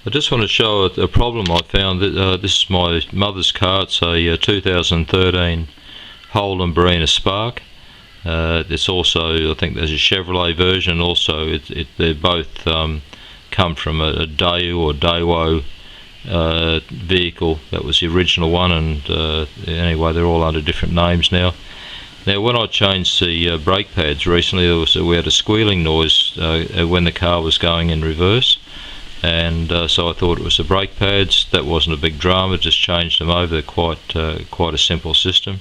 I just want to show a problem I found. That this is my mother's car. It's a 2013 Holden Barina Spark. It's also, I think there's a Chevrolet version also. They both come from a Daewoo or Daewoo vehicle. That was the original one, and anyway, they're all under different names now. Now, when I changed the brake pads recently, we had a squealing noise when the car was going in reverse, and so I thought it was the brake pads. That wasn't a big drama, just changed them over. They're quite a simple system.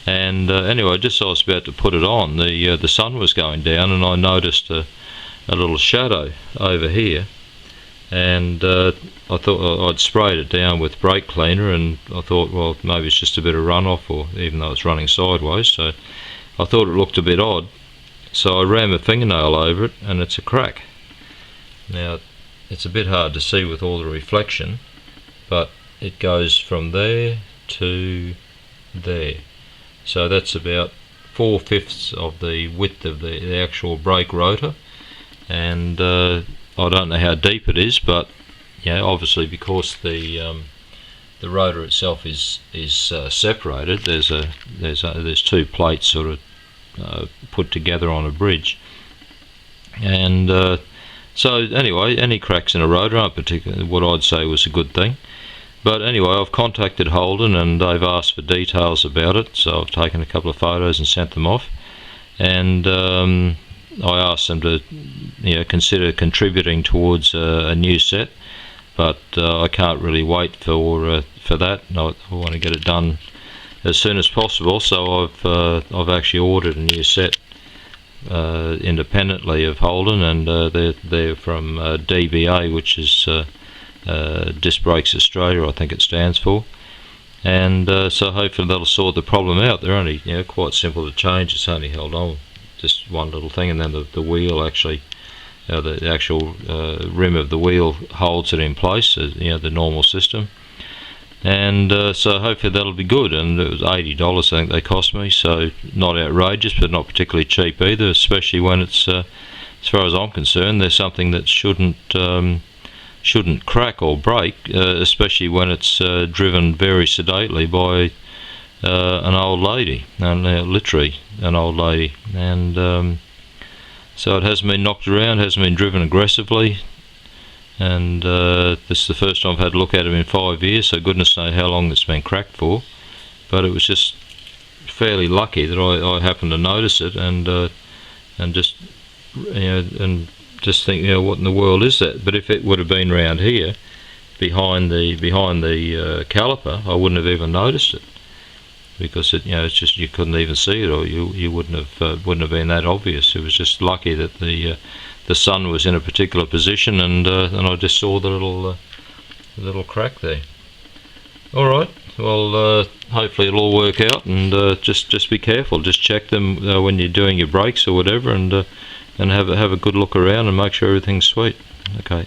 And anyway, just as I was about to put it on, the sun was going down, and I noticed a little shadow over here, and I thought I'd sprayed it down with brake cleaner, and I thought, well, maybe it's just a bit of runoff, or even though it's running sideways, so I thought it looked a bit odd, so I ran my fingernail over it, and it's a crack. Now, it's a bit hard to see with all the reflection, but it goes from there to there. So that's about 4/5 of the width of the actual brake rotor, and I don't know how deep it is, but yeah, obviously because the rotor itself is separated. There's two plates sort of put together on a bridge, and so anyway, any cracks in a rotor aren't particularly what I'd say was a good thing. But anyway, I've contacted Holden, and they've asked for details about it, so I've taken a couple of photos and sent them off, and I asked them to consider contributing towards a new set, but I can't really wait for that. I want to get it done as soon as possible, so I've actually ordered a new set independently of Holden, and they're from DBA, which is Disc Brakes Australia, I think it stands for, and so hopefully that'll sort the problem out. They're only quite simple to change. It's only held on just one little thing, and then the wheel actually, the actual rim of the wheel holds it in place, the normal system, and so hopefully that'll be good. And it was $80 I think they cost me, so not outrageous but not particularly cheap either, especially when it's as far as I'm concerned, there's something that shouldn't crack or break, especially when it's driven very sedately by an old lady, and literally an old lady, and so it hasn't been knocked around, hasn't been driven aggressively, and this is the first time I've had a look at it in 5 years, so goodness knows how long it's been cracked for. But it was just fairly lucky that I happened to notice it, and just and just think, what in the world is that? But if it would have been round here, behind the caliper, I wouldn't have even noticed it, because it's just, you couldn't even see it, or you wouldn't have been that obvious. It was just lucky that the sun was in a particular position, and I just saw the little crack there. All right. Well, hopefully it'll all work out, and just be careful. Just check them when you're doing your brakes or whatever, and have a good look around and make sure everything's sweet. Okay.